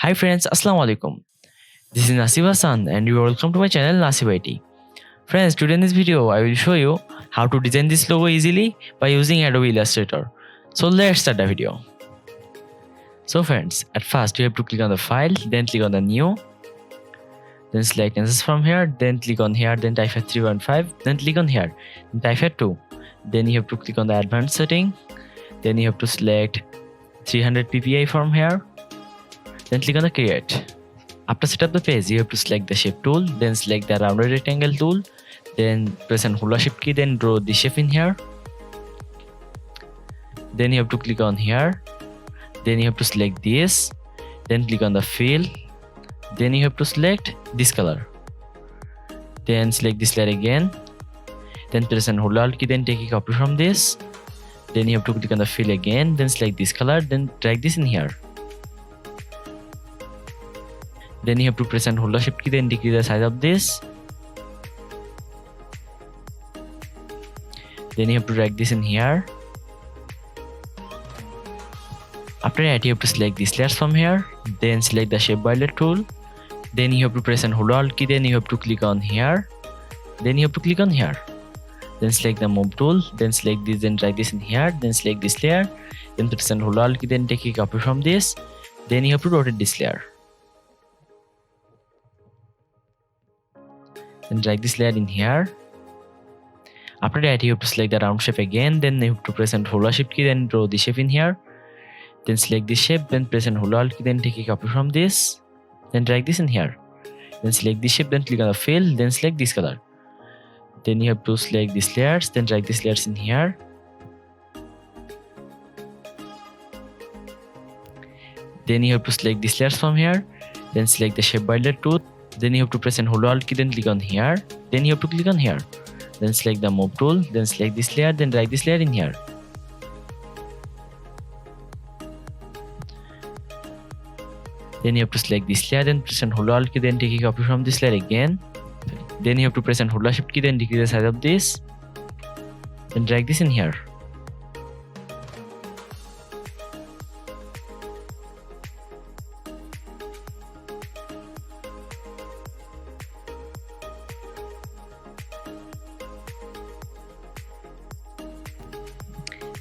Hi friends, Assalamu alaikum. This is Nasib and you are welcome to my channel Nasib IT. Friends, today in this video I will show you how to design this logo easily by using Adobe Illustrator. So let's start the video. So friends, at first you have to click on the file, then click on the new, then select Answers from here, then click on here, then type at 3.5, then click on here, then type at 2. Then you have to click on the advanced setting, then you have to select 300 ppi from here, then click on the create. After set up the page, you have to select the shape tool, then select the rounded rectangle tool, then press and hold the shift key, then draw the shape in here. Then you have to click on here, then you have to select this, then click on the fill, then you have to select this color, then select this layer again, then press and hold Alt key, then take a copy from this, then you have to click on the fill again, then select this color, then drag this in here. Then you have to press and hold the shift key, then decrease the size of this. Then you have to drag this in here. After that, you have to select these layers from here, then select the shape builder tool. Then you have to press and hold Alt key, then you have to click on here. Then you have to click on here. Then select the move tool, then select this, then drag this in here, then select this layer, then press and hold Alt key, then take a copy from this. Then you have to rotate this layer. Then drag this layer in here. After that, you have to select the round shape again, then you have to press and hold the shift key, then draw the shape in here. Then select this shape, then press and hold Alt key, then take a copy from this, then drag this in here. Then select this shape, then click on the fill, then select this color. Then you have to select these layers, then drag these layers in here. Then you have to select these layers from here, then select the shape builder tool. Then you have to press and hold Alt key, then click on here. Then you have to click on here. Then select the move tool, then select this layer, then drag this layer in here. Then you have to select this layer, then press and hold Alt key, then take a copy from this layer again. Then you have to press and hold the shift key, then decrease the size of this. Then drag this in here.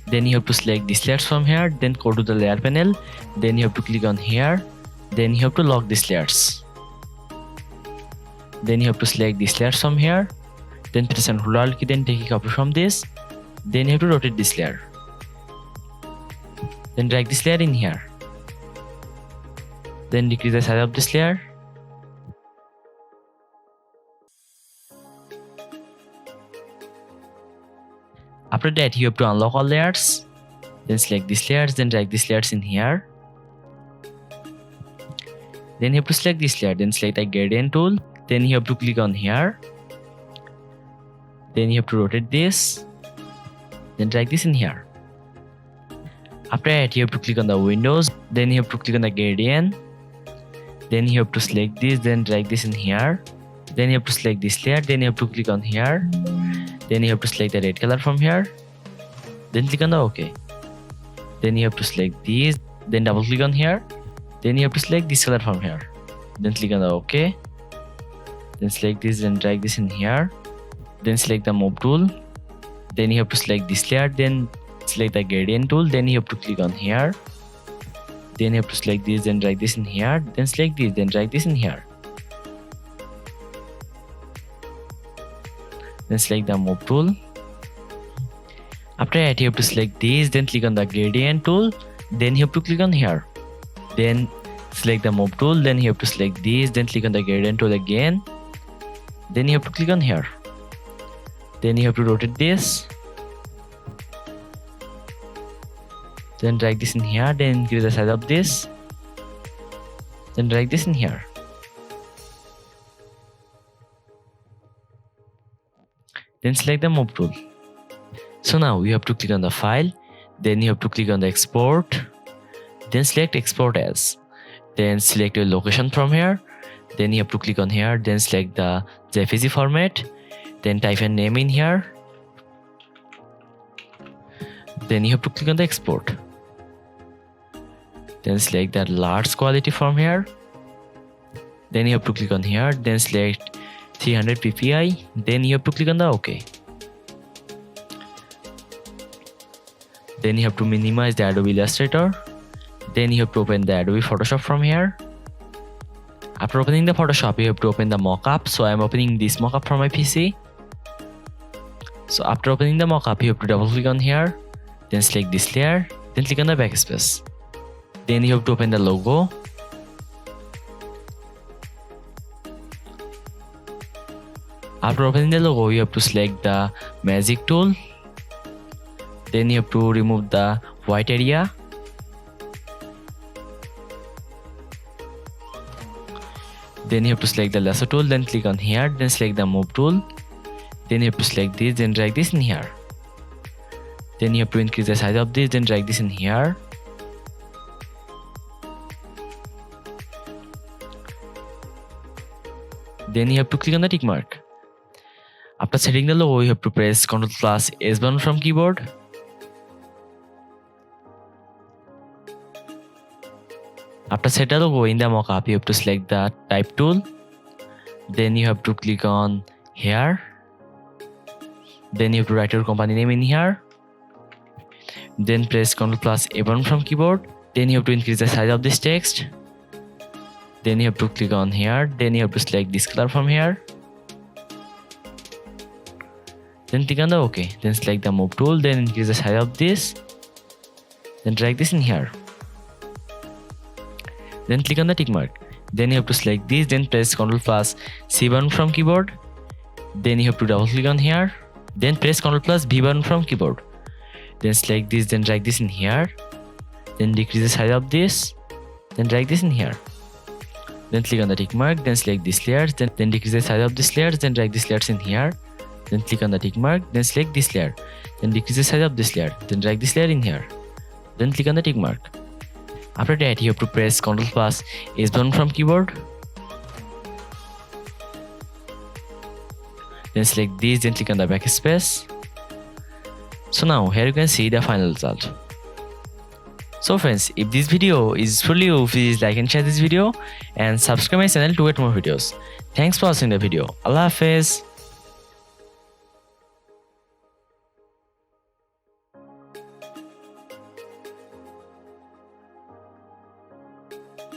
Then you have to select these layers from here, then go to the layer panel, then you have to click on here, then you have to lock these layers. Then you have to select these layers from here, then press and hold Alt key, then take a copy from this, then you have to rotate this layer. Then drag this layer in here. Then decrease the size of this layer. After that, you have to unlock all layers, then select these layers, then drag these layers in here. Then you have to select this layer, then select the gradient tool, then you have to click on here. Then you have to rotate this, then drag this in here. After that, you have to click on the windows, then you have to click on the gradient. Then you have to select this, then drag this in here. Then you have to select this layer, then you have to click on here. Then you have to select the red color from here, then click on the OK. Then you have to select these, then double click on here. Then you have to select this color from here, then click on the OK. Then select this, then drag this in here. Then select the move tool. Then you have to select this layer, then select the gradient tool. Then you have to click on here. Then you have to select this, then drag this in here. Then select this, then drag this in here. Then select the move tool. After that, you have to select this, then click on the gradient tool. Then you have to click on here. Then select the move tool, then you have to select this, then click on the gradient tool again. Then you have to click on here. Then you have to rotate this. Then drag this in here, then increase the size of this. Then drag this in here. Then select the move tool. So now you have to click on the file, then you have to click on the export, then select export as, then select your location from here, then you have to click on here, then select the JPG format, then type a name in here, then you have to click on the export. then select that large quality from here. Then you have to click on here, then select 300 ppi, then you have to click on the OK. Then you have to minimize the Adobe Illustrator. Then you have to open the Adobe Photoshop from here. After opening the Photoshop, you have to open the mockup. So I am opening this mockup from my PC. So after opening the mockup, you have to double click on here, then select this layer, then click on the backspace. Then you have to open the logo. After opening the logo, you have to select the magic tool. Then you have to remove the white area. Then you have to select the lasso tool, then click on here, then select the move tool. Then you have to select this, then drag this in here. Then you have to increase the size of this, then drag this in here. Then you have to click on the tick mark. After setting the logo, you have to press Ctrl+ S button from keyboard. After set the logo in the mockup, you have to select the type tool. Then you have to click on here. Then you have to write your company name in here. Then press Ctrl+ A button from keyboard. Then you have to increase the size of this text. Then you have to click on here. Then you have to select this color from here. Then click on the OK. Then select the move tool. Then increase the size of this. Then drag this in here. Then click on the tick mark. Then you have to select this. Then press Ctrl+ C button from keyboard. Then you have to double click on here. Then press Ctrl+ V button from keyboard. Then select this. Then drag this in here. Then decrease the size of this. Then drag this in here. Then click on the tick mark. Then select these layers. Then decrease the size of these layers. Then drag these layers in here. Then click on the tick mark. Then select this layer. Then decrease the size of this layer. Then drag this layer in here. Then click on the tick mark. After that, you have to press Ctrl+ S button from keyboard. Then select this. Then click on the backspace. So now here you can see the final result. So friends, if this video is useful to you, please like and share this video and subscribe my channel to get more videos. Thanks for watching the video. Allah Hafiz.